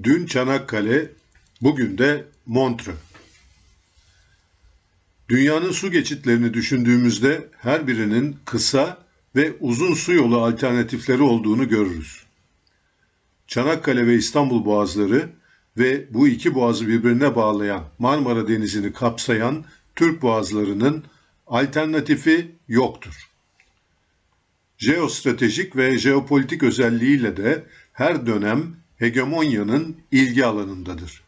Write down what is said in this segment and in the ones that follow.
Dün Çanakkale, bugün de Montreux. Dünyanın su geçitlerini düşündüğümüzde her birinin kısa ve uzun su yolu alternatifleri olduğunu görürüz. Çanakkale ve İstanbul boğazları ve bu iki boğazı birbirine bağlayan Marmara Denizi'ni kapsayan Türk boğazlarının alternatifi yoktur. Jeostratejik ve jeopolitik özelliğiyle de her dönem hegemonyanın ilgi alanındadır.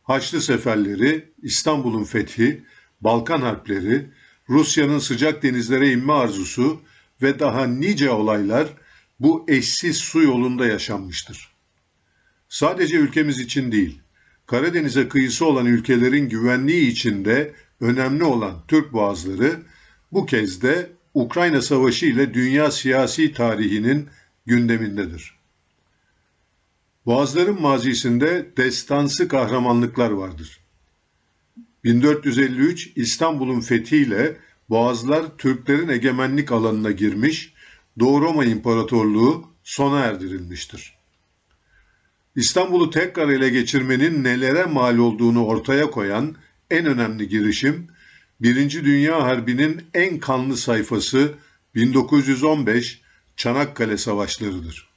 Haçlı seferleri, İstanbul'un fethi, Balkan harpleri, Rusya'nın sıcak denizlere inme arzusu ve daha nice olaylar bu eşsiz su yolunda yaşanmıştır. Sadece ülkemiz için değil, Karadeniz'e kıyısı olan ülkelerin güvenliği için de önemli olan Türk boğazları bu kez de Ukrayna Savaşı ile dünya siyasi tarihinin gündemindedir. Boğazların mazisinde destansı kahramanlıklar vardır. 1453 İstanbul'un fethiyle Boğazlar Türklerin egemenlik alanına girmiş, Doğu Roma İmparatorluğu sona erdirilmiştir. İstanbul'u tekrar ele geçirmenin nelere mal olduğunu ortaya koyan en önemli girişim, Birinci Dünya Harbi'nin en kanlı sayfası 1915 Çanakkale Savaşları'dır.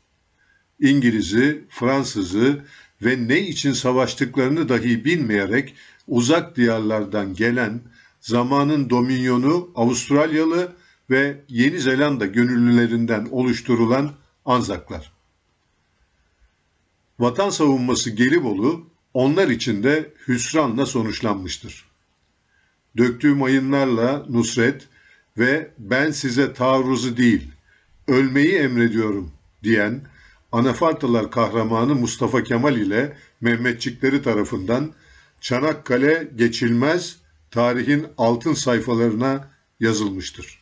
İngiliz'i, Fransız'ı ve ne için savaştıklarını dahi bilmeyerek uzak diyarlardan gelen zamanın dominyonu Avustralyalı ve Yeni Zelanda gönüllülerinden oluşturulan Anzaklar. Vatan savunması Gelibolu onlar için de hüsranla sonuçlanmıştır. Döktüğü mayınlarla Nusret ve ben size taarruzu değil, ölmeyi emrediyorum diyen Anafartalar kahramanı Mustafa Kemal ile Mehmetçikleri tarafından Çanakkale geçilmez tarihin altın sayfalarına yazılmıştır.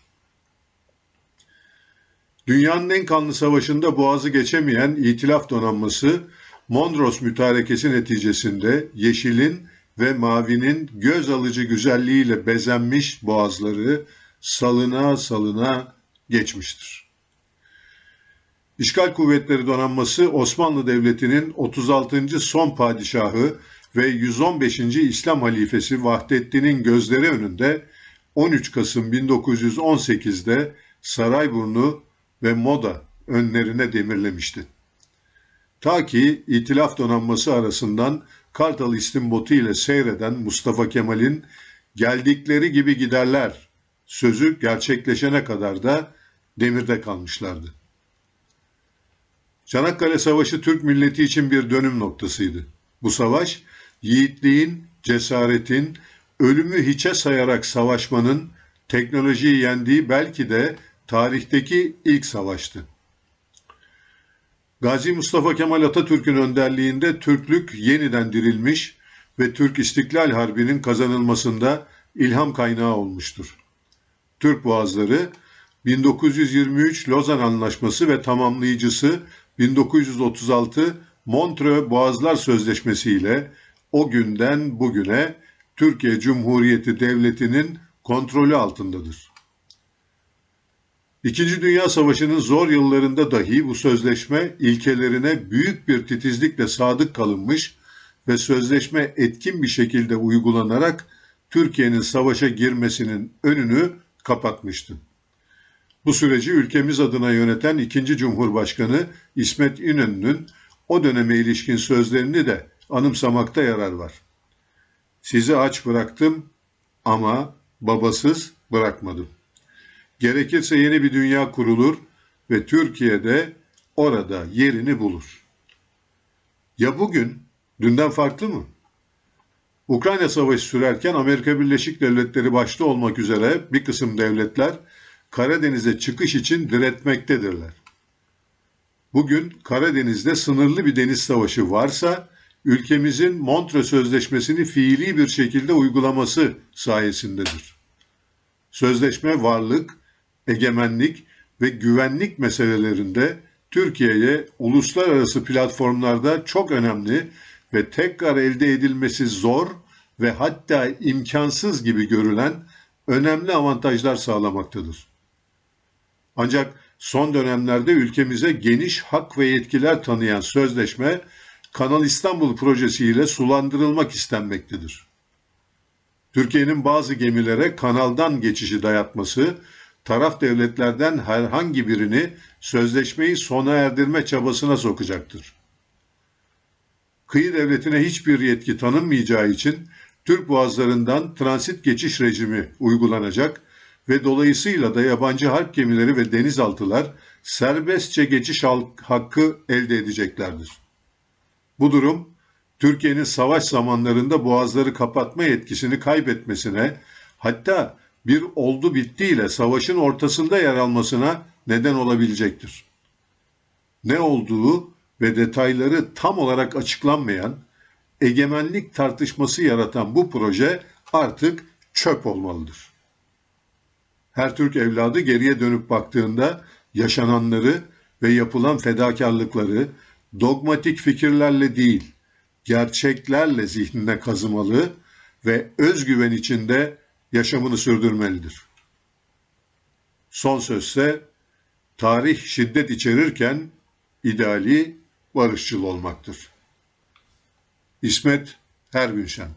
Dünyanın en kanlı savaşında boğazı geçemeyen İtilaf donanması Mondros mütarekesi neticesinde yeşilin ve mavinin göz alıcı güzelliğiyle bezenmiş boğazları salına salına geçmiştir. İşgal Kuvvetleri Donanması Osmanlı Devleti'nin 36. son padişahı ve 115. İslam halifesi Vahdettin'in gözleri önünde 13 Kasım 1918'de Sarayburnu ve Moda önlerine demirlemişti. Ta ki İtilaf Donanması arasından Kartal İstimbotu ile seyreden Mustafa Kemal'in geldikleri gibi giderler sözü gerçekleşene kadar da demirde kalmışlardı. Çanakkale Savaşı Türk milleti için bir dönüm noktasıydı. Bu savaş, yiğitliğin, cesaretin, ölümü hiçe sayarak savaşmanın, teknolojiyi yendiği belki de tarihteki ilk savaştı. Gazi Mustafa Kemal Atatürk'ün önderliğinde Türklük yeniden dirilmiş ve Türk İstiklal Harbi'nin kazanılmasında ilham kaynağı olmuştur. Türk Boğazları, 1923 Lozan Anlaşması ve tamamlayıcısı 1936 Montreux Boğazlar Sözleşmesi ile o günden bugüne Türkiye Cumhuriyeti Devleti'nin kontrolü altındadır. İkinci Dünya Savaşı'nın zor yıllarında dahi bu sözleşme ilkelerine büyük bir titizlikle sadık kalınmış ve sözleşme etkin bir şekilde uygulanarak Türkiye'nin savaşa girmesinin önünü kapatmıştı. Bu süreci ülkemiz adına yöneten 2. Cumhurbaşkanı İsmet İnönü'nün o döneme ilişkin sözlerini de anımsamakta yarar var. Sizi aç bıraktım ama babasız bırakmadım. Gerekirse yeni bir dünya kurulur ve Türkiye'de orada yerini bulur. Ya bugün, dünden farklı mı? Ukrayna Savaşı sürerken Amerika Birleşik Devletleri başta olmak üzere bir kısım devletler Karadeniz'e çıkış için diretmektedirler. Bugün Karadeniz'de sınırlı bir deniz savaşı varsa, ülkemizin Montreux Sözleşmesi'ni fiili bir şekilde uygulaması sayesindedir. Sözleşme varlık, egemenlik ve güvenlik meselelerinde Türkiye'ye uluslararası platformlarda çok önemli ve tekrar elde edilmesi zor ve hatta imkansız gibi görülen önemli avantajlar sağlamaktadır. Ancak son dönemlerde ülkemize geniş hak ve yetkiler tanıyan sözleşme Kanal İstanbul projesiyle sulandırılmak istenmektedir. Türkiye'nin bazı gemilere kanaldan geçişi dayatması, taraf devletlerden herhangi birini sözleşmeyi sona erdirme çabasına sokacaktır. Kıyı devletine hiçbir yetki tanınmayacağı için Türk boğazlarından transit geçiş rejimi uygulanacak ve dolayısıyla da yabancı harp gemileri ve denizaltılar serbestçe geçiş hakkı elde edeceklerdir. Bu durum, Türkiye'nin savaş zamanlarında boğazları kapatma yetkisini kaybetmesine, hatta bir oldu bittiyle savaşın ortasında yer almasına neden olabilecektir. Ne olduğu ve detayları tam olarak açıklanmayan, egemenlik tartışması yaratan bu proje artık çöp olmalıdır. Her Türk evladı geriye dönüp baktığında yaşananları ve yapılan fedakarlıkları dogmatik fikirlerle değil, gerçeklerle zihnine kazımalı ve özgüven içinde yaşamını sürdürmelidir. Son sözse, tarih şiddet içerirken ideali barışçıl olmaktır. İsmet Ergünşen.